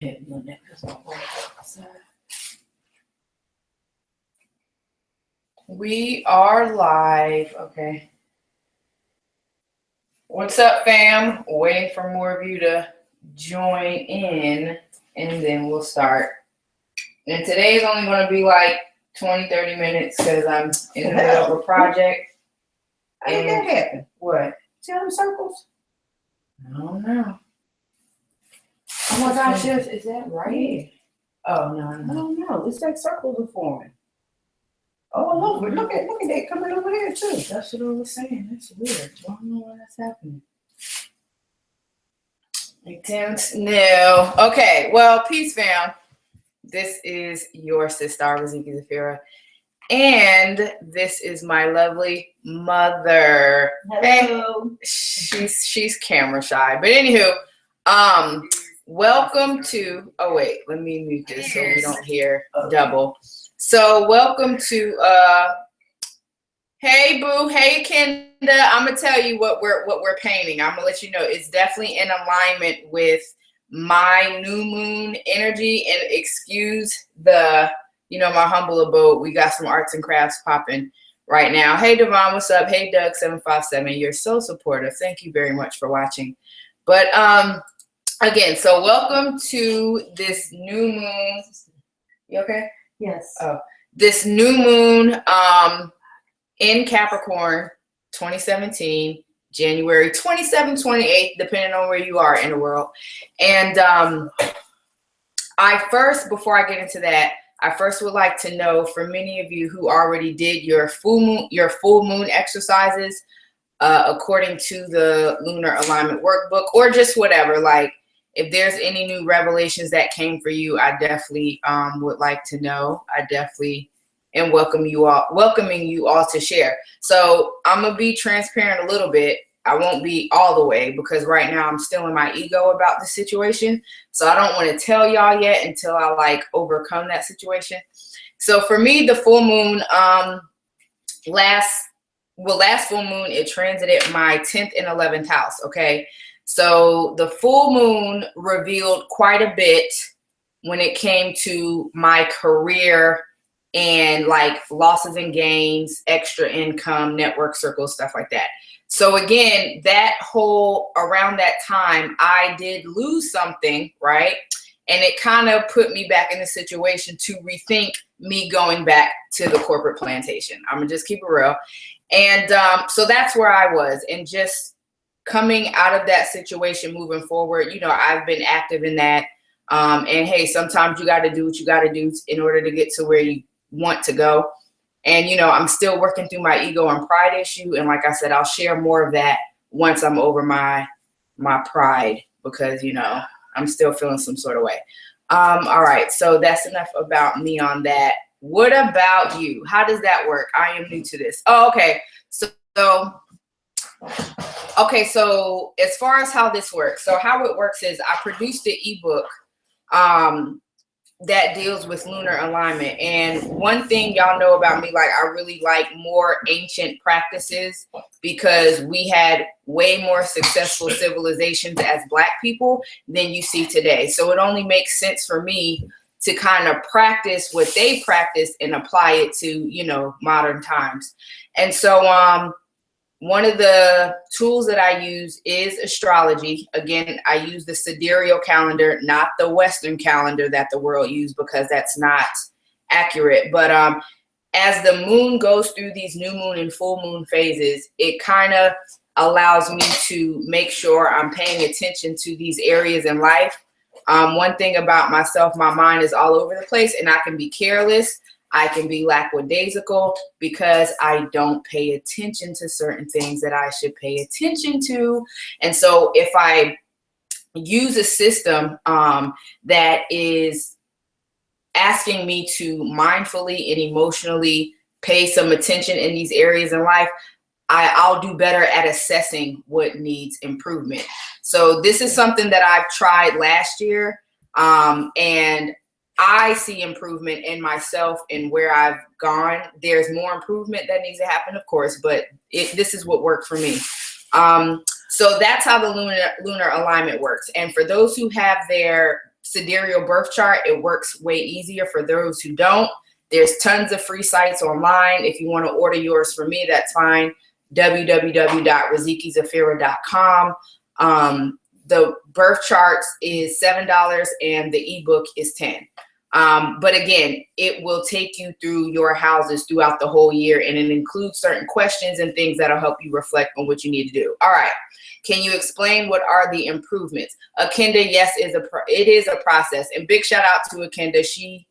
We are live. Okay. What's up, fam? Waiting for more of you to join in, and then we'll start. And today's only going to be like 20-30 minutes because I'm in the middle of a project. How did that happen? What? See all them circles? I don't know. Oh my gosh, Is that right? Oh, no, I don't know. It's like circles are forming. Oh, look at that coming over here too. That's what I was saying. That's weird. I don't know why that's happening. No. Okay. Well, peace, fam. This is your sister, Riziki-Zafira. And this is my lovely mother. Hello. She's camera shy. But anywho, welcome to, oh wait, let me mute this so we don't hear double. So welcome to hey boo, hey Kenda. I'm gonna tell you what we're painting. I'm gonna let you know it's definitely in alignment with my new moon energy, and excuse the my humble abode. We got some arts and crafts popping right now. Hey Devon, what's up? Hey Doug 757, you're so supportive. Thank you very much for watching. But again, so welcome to this new moon. You okay? Yes. Oh, this new moon in Capricorn, 2017, January 27th, 28th, depending on where you are in the world. And before I get into that, I first would like to know, for many of you who already did your full moon exercises according to the lunar alignment workbook, or just whatever, like if there's any new revelations that came for you, I definitely would like to know. I definitely am welcoming you all to share. So I'm gonna be transparent a little bit. I won't be all the way because right now I'm still in my ego about the situation. So I don't want to tell y'all yet until I like overcome that situation. So for me, the full moon, last full moon, it transited my 10th and 11th house. Okay. So the full moon revealed quite a bit when it came to my career and like losses and gains, extra income, network circles, stuff like that. So again, around that time, I did lose something, right? And it kind of put me back in the situation to rethink me going back to the corporate plantation. I'm gonna just keep it real. And so that's where I was. And just coming out of that situation, moving forward, I've been active in that. And hey, sometimes you got to do what you got to do in order to get to where you want to go. And, I'm still working through my ego and pride issue. And like I said, I'll share more of that once I'm over my pride, because, I'm still feeling some sort of way. All right. So that's enough about me on that. What about you? How does that work? I am new to this. Oh, okay. So as far as how this works, so how it works is I produced the ebook that deals with lunar alignment. And one thing y'all know about me, like I really like more ancient practices because we had way more successful civilizations as Black people than you see today. So it only makes sense for me to kind of practice what they practice and apply it to, modern times. And so one of the tools that I use is astrology. Again, I use the Sidereal calendar, not the Western calendar that the world uses, because that's not accurate. But as the moon goes through these new moon and full moon phases, it kind of allows me to make sure I'm paying attention to these areas in life. One thing about myself, my mind is all over the place, and I can be careless. I can be lackadaisical because I don't pay attention to certain things that I should pay attention to. And so if I use a system that is asking me to mindfully and emotionally pay some attention in these areas in life, I'll do better at assessing what needs improvement. So this is something that I've tried last year, and I see improvement in myself and where I've gone. There's more improvement that needs to happen, of course, but this is what worked for me. So that's how the lunar alignment works. And for those who have their sidereal birth chart, it works way easier for those who don't. There's tons of free sites online. If you want to order yours from me, that's fine. www.Riziki-Zafira.com. The birth charts is $7 and the ebook is $10. But again, it will take you through your houses throughout the whole year, and it includes certain questions and things that'll help you reflect on what you need to do. All right. Can you explain what are the improvements? Akenda, yes, it is a process. And big shout out to Akenda. She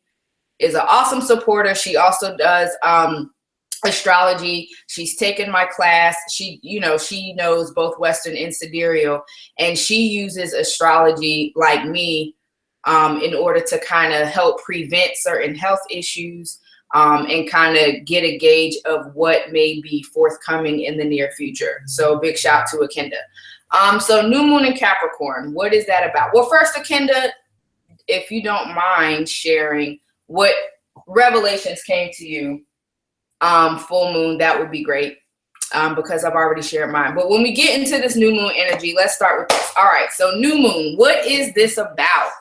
is an awesome supporter. She also does astrology. She's taken my class. She knows both Western and Sidereal, and she uses astrology like me in order to kind of help prevent certain health issues and kind of get a gauge of what may be forthcoming in the near future. So big shout to Akenda. So new moon in Capricorn, what is that about? Well, first, Akenda, if you don't mind sharing what revelations came to you full moon, that would be great, because I've already shared mine. But when we get into this new moon energy, let's start with this. All right, so new moon, what is this about?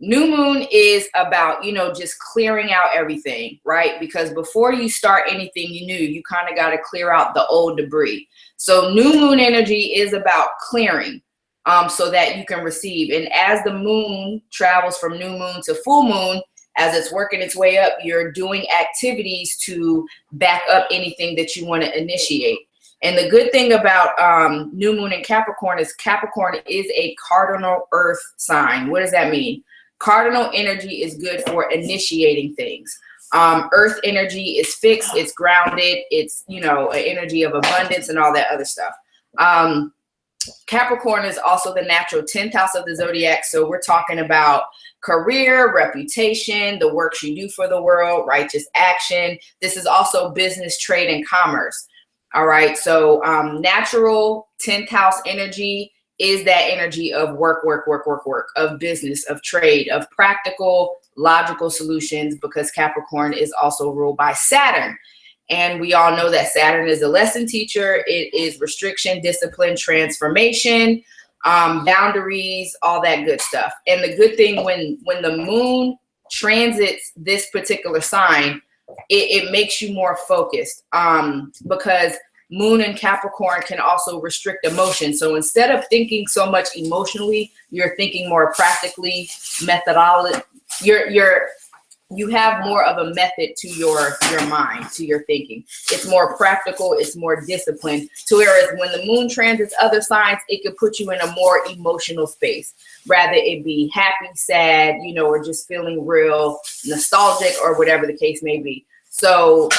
New moon is about, just clearing out everything, right? Because before you start anything new, you kind of got to clear out the old debris. So new moon energy is about clearing so that you can receive. And as the moon travels from new moon to full moon, as it's working its way up, you're doing activities to back up anything that you want to initiate. And the good thing about new moon in Capricorn is a cardinal earth sign. What does that mean? Cardinal energy is good for initiating things. Earth energy is fixed, it's grounded, it's, an energy of abundance and all that other stuff. Capricorn is also the natural 10th house of the zodiac. So we're talking about career, reputation, the works you do for the world, righteous action. This is also business, trade, and commerce. All right. So natural 10th house energy is that energy of work, of business, of trade, of practical, logical solutions, because Capricorn is also ruled by Saturn. And we all know that Saturn is a lesson teacher. It is restriction, discipline, transformation, boundaries, all that good stuff. And the good thing when the moon transits this particular sign, it makes you more focused because moon in Capricorn can also restrict emotion. So instead of thinking so much emotionally, you're thinking more practically, methodology. You have more of a method to your mind, to your thinking. It's more practical, it's more disciplined. So whereas when the moon transits other signs, it could put you in a more emotional space. Rather it be happy, sad, or just feeling real nostalgic or whatever the case may be. So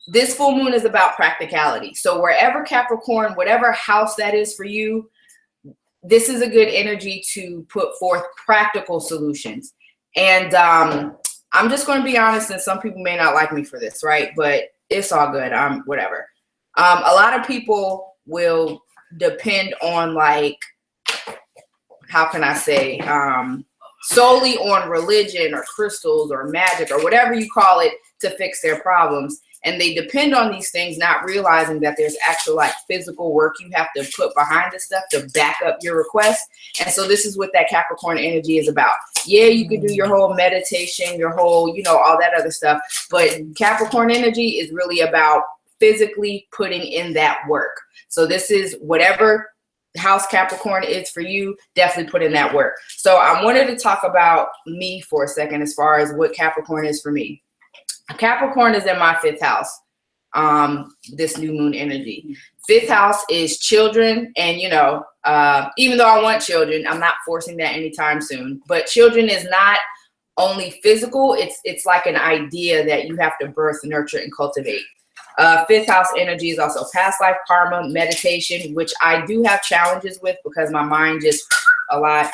this full moon is about practicality. So wherever Capricorn, whatever house that is for you, this is a good energy to put forth practical solutions. And I'm just going to be honest, and some people may not like me for this, right? But it's all good. Whatever. A lot of people will depend on, like, how can I say, solely on religion or crystals or magic or whatever you call it to fix their problems. And they depend on these things, not realizing that there's actual like physical work you have to put behind this stuff to back up your request. And so this is what that Capricorn energy is about. Yeah, you could do your whole meditation, your whole, all that other stuff. But Capricorn energy is really about physically putting in that work. So this is whatever house Capricorn is for you, definitely put in that work. So I wanted to talk about me for a second as far as what Capricorn is for me. Capricorn is in my 5th house, this new moon energy. 5th house is children. And, even though I want children, I'm not forcing that anytime soon. But children is not only physical. It's like an idea that you have to birth, nurture, and cultivate. 5th house energy is also past life karma, meditation, which I do have challenges with because my mind just a lot.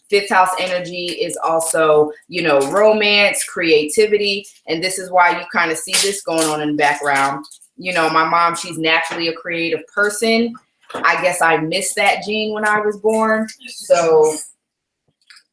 5th house energy is also, romance, creativity. And this is why you kind of see this going on in the background. My mom, she's naturally a creative person. I guess I missed that gene when I was born. So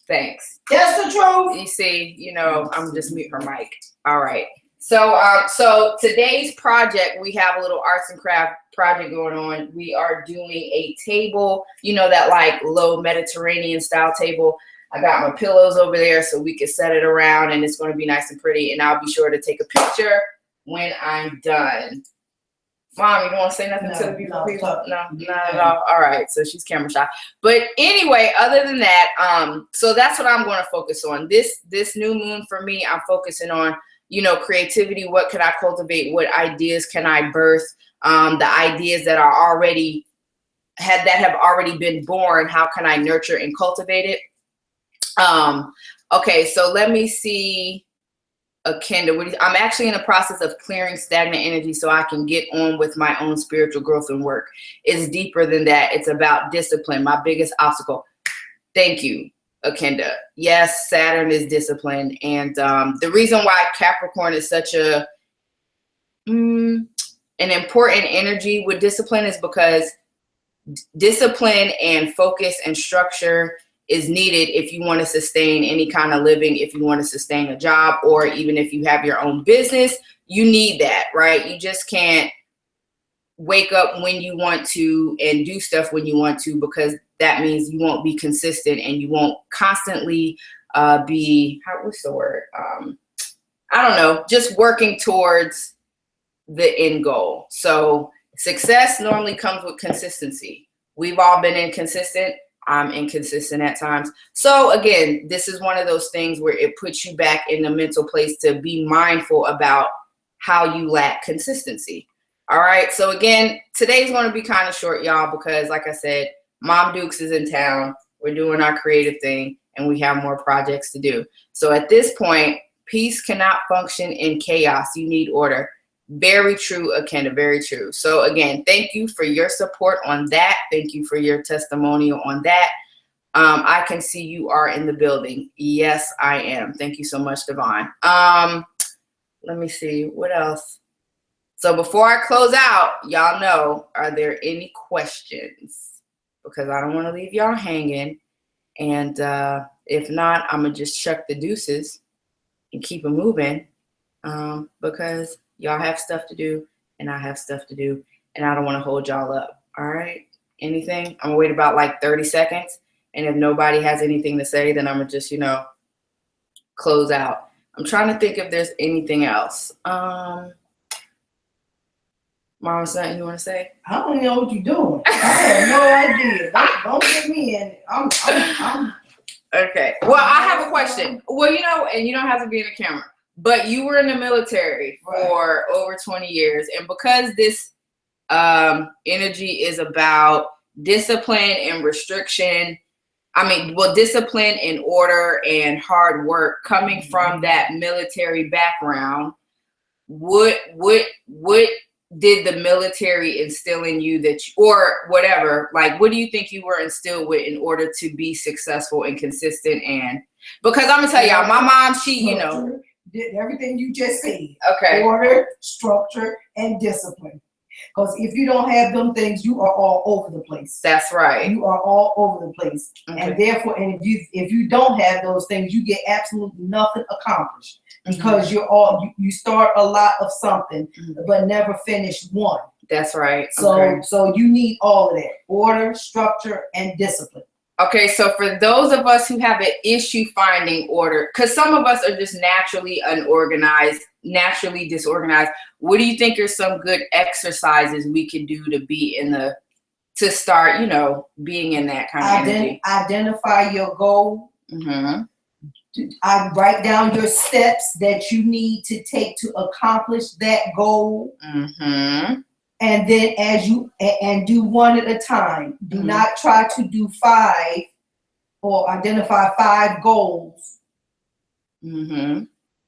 thanks. That's the truth. You see, I'm just mute her mic. All right. So today's project, we have a little arts and craft project going on. We are doing a table, you know, that like low Mediterranean style table. I got my pillows over there so we can set it around, and it's going to be nice and pretty. And I'll be sure to take a picture when I'm done. Mom, you don't want to say nothing to the beautiful people? No, not at all. All right, so she's camera shy. But anyway, other than that, so that's what I'm going to focus on. This new moon for me, I'm focusing on, you know, creativity. What can I cultivate? What ideas can I birth? The ideas that are already have already been born. How can I nurture and cultivate it? Okay, so let me see. Akenda, I'm actually in the process of clearing stagnant energy so I can get on with my own spiritual growth and work. It's deeper than that. It's about discipline, my biggest obstacle. Thank you, Akenda. Yes, Saturn is discipline. And the reason why Capricorn is such an important energy with discipline is because discipline and focus and structure is needed if you want to sustain any kind of living, if you want to sustain a job, or even if you have your own business, you need that, right? You just can't wake up when you want to and do stuff when you want to, because that means you won't be consistent and you won't constantly what's the word? I don't know, just working towards the end goal. So success normally comes with consistency. We've all been inconsistent. I'm inconsistent at times. So again, this is one of those things where it puts you back in the mental place to be mindful about how you lack consistency. All right. So again, today's going to be kind of short, y'all, because like I said, Mom Dukes is in town. We're doing our creative thing and we have more projects to do. So at this point, peace cannot function in chaos. You need order. Very true, Akenda, very true. So again, thank you for your support on that. Thank you for your testimonial on that. I can see you are in the building. Yes, I am. Thank you so much, Devon. Let me see, what else? So before I close out, y'all know, are there any questions? Because I don't want to leave y'all hanging. And if not, I'm going to just chuck the deuces and keep it moving because y'all have stuff to do, and I have stuff to do, and I don't want to hold y'all up. All right? Anything? I'm going to wait about like 30 seconds, and if nobody has anything to say, then I'm going to just, you know, close out. I'm trying to think if there's anything else. Mom, something you want to say? I don't know what you're doing. I have no idea. Don't get me in. I'm Okay. Well, I have a question. Well, you know, and you don't have to be in the camera, but you were in the military for over 20 years. And because this energy is about discipline and restriction, discipline and order and hard work, coming from that military background, what did the military instill in you or whatever, like, what do you think you were instilled with in order to be successful and consistent? And because I'm gonna tell y'all, my mom, she, you know, did everything you just said. Okay. Order, structure, and discipline. Because if you don't have them things, you are all over the place. That's right. You are all over the place. Okay. And therefore, and if you don't have those things, you get absolutely nothing accomplished. Because you start a lot of something, but never finish one. That's right. So you need all of that: order, structure, and discipline. Okay, so for those of us who have an issue finding order, because some of us are just naturally unorganized, naturally disorganized, what do you think are some good exercises we could do to start, you know, being in that kind of energy? Identify your goal. Mm-hmm. I write down your steps that you need to take to accomplish that goal. Mm-hmm. And then do one at a time. Do not try to do 5 or identify 5 goals. Mm-hmm.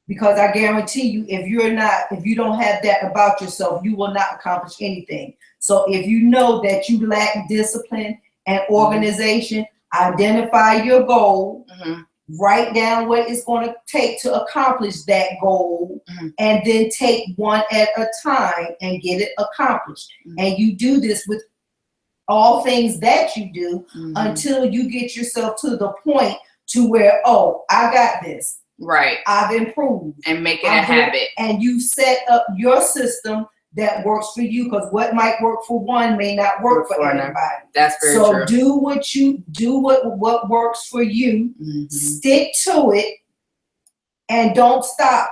Because I guarantee you, if you don't have that about yourself, you will not accomplish anything. So if you know that you lack discipline and organization, identify your goal. Mm-hmm. Write down what it's going to take to accomplish that goal, and then take one at a time and get it accomplished. And you do this with all things that you do until you get yourself to the point to where, oh, I got this. Right. I've improved. And make it a habit. And you set up your system that works for you, because what might work for one may not work for everybody. That's very true. So do what works for you. Stick to it, and don't stop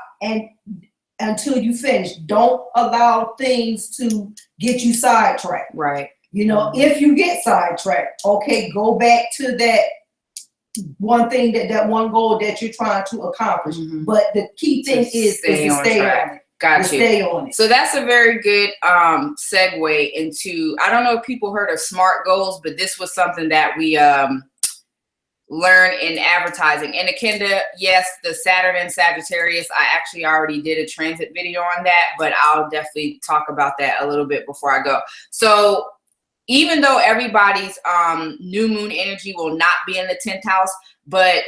until you finish. Don't allow things to get you sidetracked. Right. You know, if you get sidetracked, okay, go back to that one thing, that one goal that you're trying to accomplish. But the key thing is to stay on it. Got you. Stay on it. So that's a very good segue into, I don't know if people heard of SMART goals, but this was something that we learned in advertising. And Akinda, yes, the Saturn and Sagittarius, I actually already did a transit video on that, but I'll definitely talk about that a little bit before I go. So even though everybody's new moon energy will not be in the 10th house, but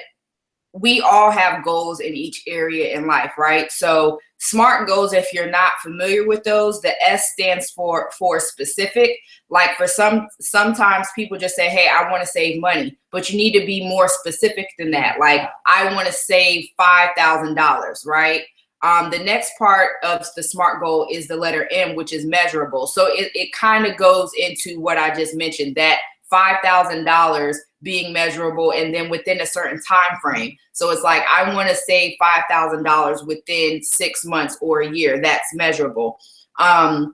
we all have goals in each area in life, right? So SMART goals, if you're not familiar with those, the S stands for specific. Like for sometimes people just say, hey, I want to save money, but you need to be more specific than that. Like, I want to save $5,000, right? The next part of the SMART goal is the letter M, which is measurable. So it kind of goes into what I just mentioned, that $5,000 being measurable, and then within a certain time frame. So it's like, I want to save $5,000 within 6 months or a year. That's measurable. The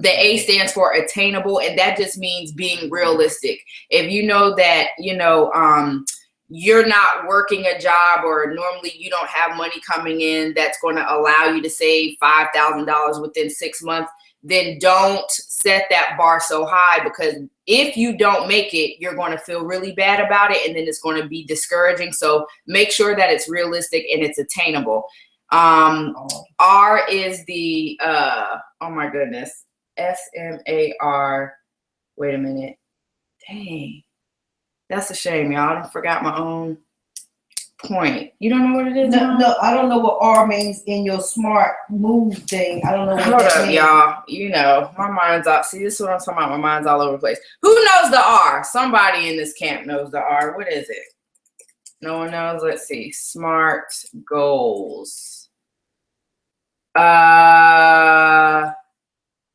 A stands for attainable, and that just means being realistic. If you know that, you're not working a job, or normally you don't have money coming in that's going to allow you to save $5,000 within 6 months, then don't set that bar so high, because if you don't make it, you're going to feel really bad about it, and then it's going to be discouraging. So make sure that it's realistic and it's attainable. R is the, oh my goodness, SMAR. Wait a minute. Dang. That's a shame, y'all. I forgot my own point. You don't know what it is? No, I don't know what R means in your SMART move thing. I don't know what Hold that up, means. y'all. My mind's out. See, this is what I'm talking about. My mind's all over the place. Who knows the R? Somebody in this camp knows the R. What is it? No one knows. Let's see. SMART goals.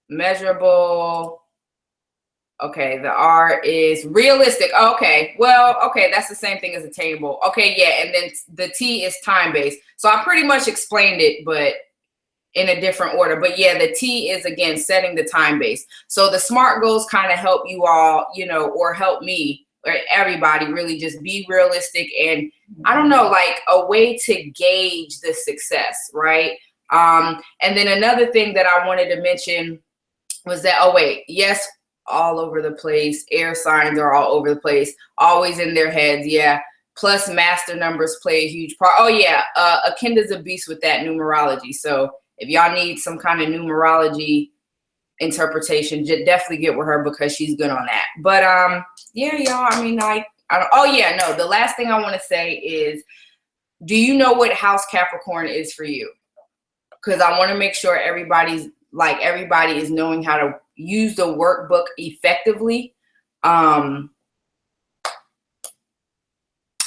Measurable. Okay, the R is realistic. Okay, well, okay, that's the same thing as attainable. Okay, yeah, and then the T is time-based. So I pretty much explained it, but in a different order. But yeah, the T is, again, setting the time base. So the SMART goals kind of help you all, or help me, or everybody, really just be realistic, and I don't know, like a way to gauge the success, right? And then another thing that I wanted to mention was that, yes, all over the place. Air signs are all over the place, always in their heads. Yeah. Plus master numbers play a huge part. Oh yeah. Akinda's a beast with that numerology. So if y'all need some kind of numerology interpretation, definitely get with her, because she's good on that. But yeah, y'all, I mean, the last thing I want to say is, do you know what house Capricorn is for you? Because I want to make sure everybody is knowing how to use the workbook effectively.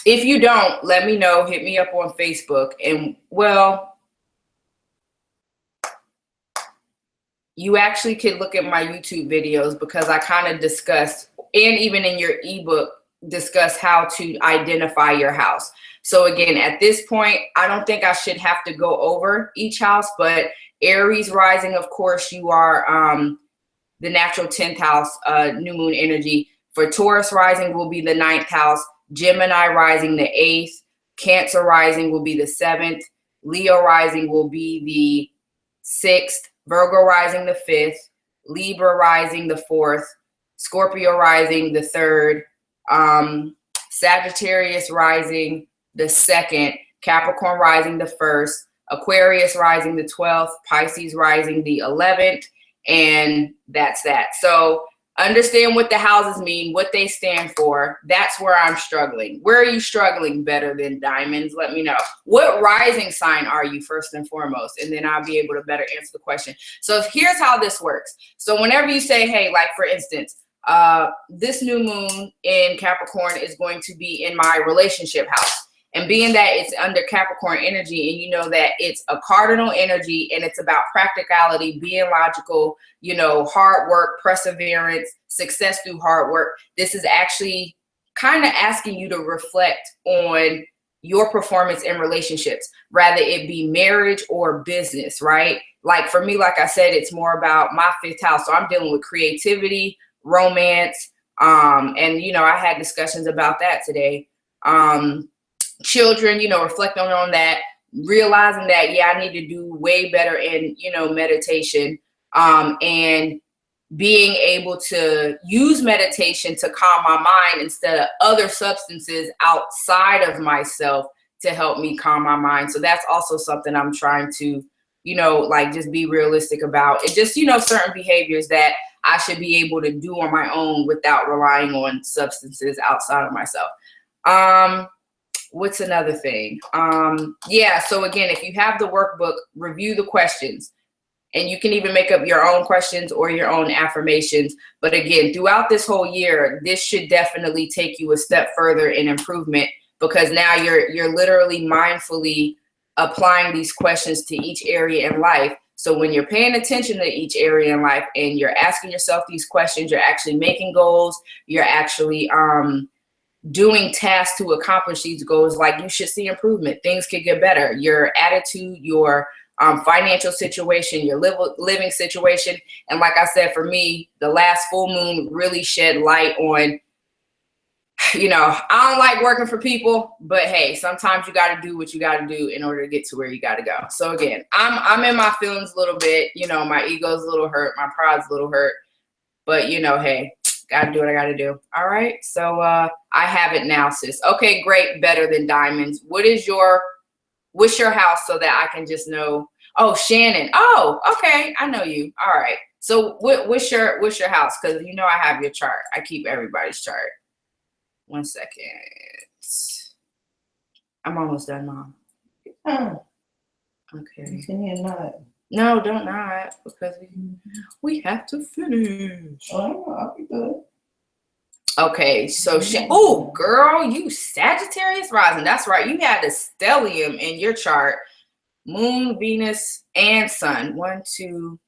If you don't, let me know. Hit me up on Facebook. And well, you actually could look at my YouTube videos, because I kind of discuss, and even in your ebook, discuss how to identify your house. So again, at this point, I don't think I should have to go over each house, but Aries rising, of course, you are the natural 10th house, new moon energy. For Taurus rising will be the 9th house, Gemini rising the 8th, Cancer rising will be the 7th, Leo rising will be the 6th, Virgo rising the 5th, Libra rising the 4th, Scorpio rising the 3rd, Sagittarius rising the 2nd, Capricorn rising the 1st, Aquarius rising the 12th, Pisces rising the 11th, and that's that. So understand what the houses mean, what they stand for. That's where I'm struggling. Where are you struggling better than diamonds? Let me know. What rising sign are you, first and foremost? And then I'll be able to better answer the question. So here's how this works. So whenever you say, hey, like for instance, this new moon in Capricorn is going to be in my relationship house. And being that it's under Capricorn energy, and you know that it's a cardinal energy, and it's about practicality, being logical, you know, hard work, perseverance, success through hard work. This is actually kind of asking you to reflect on your performance in relationships, rather it be marriage or business, right? Like for me, like I said, it's more about my 5th house. So I'm dealing with creativity, romance, and you know, I had discussions about that today. Children, you know, reflecting on that, realizing that, yeah, I need to do way better in, you know, meditation, and being able to use meditation to calm my mind instead of other substances outside of myself to help me calm my mind. So that's also something I'm trying to, you know, like just be realistic about, and just, you know, certain behaviors that I should be able to do on my own without relying on substances outside of myself. What's another thing? Yeah, so again, if you have the workbook, review the questions. And you can even make up your own questions or your own affirmations. But again, throughout this whole year, this should definitely take you a step further in improvement, because now you're literally mindfully applying these questions to each area in life. So when you're paying attention to each area in life and you're asking yourself these questions, you're actually making goals, you're actually doing tasks to accomplish these goals, like you should see improvement. Things could get better. Your attitude, your financial situation, your living situation. And like I said, for me, the last full moon really shed light on, you know, I don't like working for people, but hey, sometimes you got to do what you got to do in order to get to where you got to go. So again, I'm in my feelings a little bit, you know, my ego's a little hurt, my pride's a little hurt, but you know, hey, got to do what I got to do. All right. So I have it now, sis. Okay, great. Better than diamonds. What's your house, so that I can just know? Oh, Shannon. Oh, okay. I know you. All right. So what's your house? Because you know I have your chart. I keep everybody's chart. 1 second. I'm almost done, Mom. Okay. No, don't nod, because we have to finish. Oh, I'll be good. Okay, so oh, girl, you Sagittarius rising. That's right. You had a stellium in your chart. Moon, Venus, and Sun. 1, 2.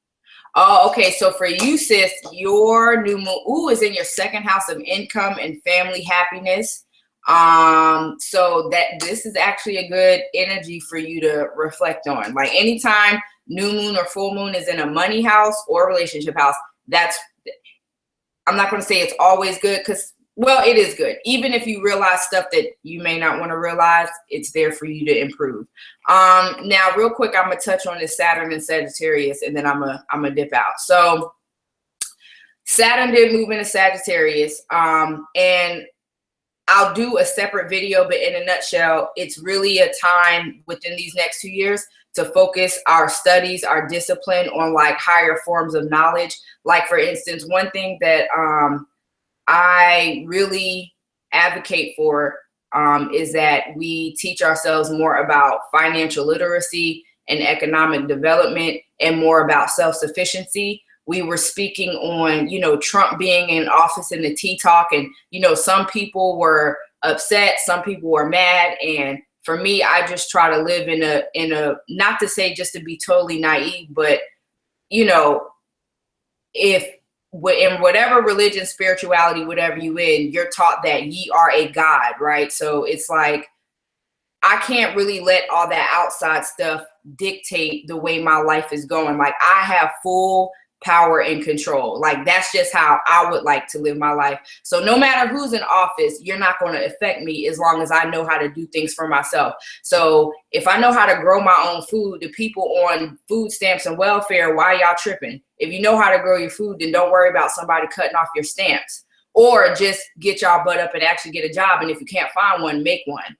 Oh, okay. So for you, sis, your new moon, is in your 2nd house of income and family happiness. So that this is actually a good energy for you to reflect on. Like anytime new moon or full moon is in a money house or relationship house, I'm not going to say it's always good, because, well, it is good. Even if you realize stuff that you may not want to realize, it's there for you to improve. Now, real quick, I'm going to touch on this Saturn and Sagittarius, and then I'm gonna dip out. So Saturn did move into Sagittarius, and I'll do a separate video, but in a nutshell, it's really a time within these next 2 years to focus our studies, our discipline on like higher forms of knowledge. Like for instance, one thing that I really advocate for is that we teach ourselves more about financial literacy and economic development, and more about self-sufficiency. We were speaking on, you know, Trump being in office in the tea talk, and, you know, some people were upset, some people were mad. And for me, I just try to live in a, not to say just to be totally naive, but, you know, if in whatever religion, spirituality, whatever you in, you're taught that ye are a God, right? So it's like, I can't really let all that outside stuff dictate the way my life is going. Like I have full power and control. Like that's just how I would like to live my life. So no matter who's in office, you're not going to affect me as long as I know how to do things for myself. So if I know how to grow my own food, the people on food stamps and welfare, why y'all tripping? If you know how to grow your food, then don't worry about somebody cutting off your stamps, or just get y'all butt up and actually get a job. And if you can't find one, make one.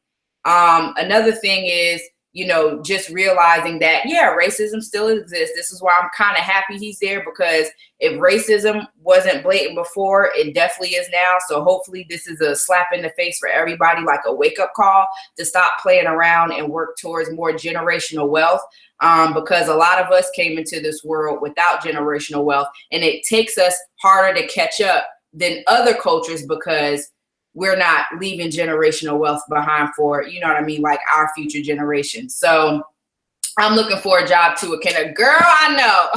Another thing is, you know, just realizing that, yeah, racism still exists. This is why I'm kind of happy he's there, because if racism wasn't blatant before, it definitely is now. So hopefully this is a slap in the face for everybody, like a wake up call to stop playing around and work towards more generational wealth. Because a lot of us came into this world without generational wealth, and it takes us harder to catch up than other cultures, because we're not leaving generational wealth behind for, you know what I mean, like our future generations. So I'm looking for a job too. Girl, I know.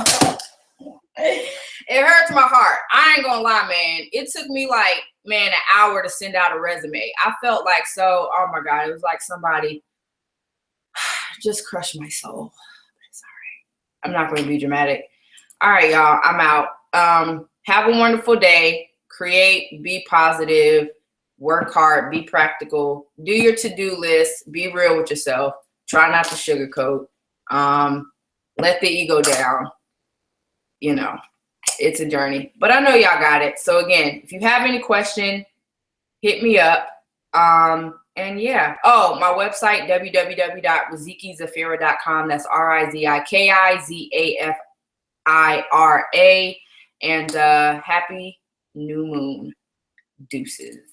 It hurts my heart. I ain't gonna lie, man. It took me like, man, an hour to send out a resume. I felt like so, oh my God, it was like somebody just crushed my soul. It's all right. I'm not gonna be dramatic. All right, y'all, I'm out. Have a wonderful day. Create, be positive, work hard, be practical, do your to-do list, be real with yourself. Try not to sugarcoat. Let the ego down. You know, it's a journey, but I know y'all got it. So again, if you have any question, hit me up. And yeah, oh, my website, www.riziki-Zafira.com. That's RIZIKIZAFIRA. And happy new moon. Deuces.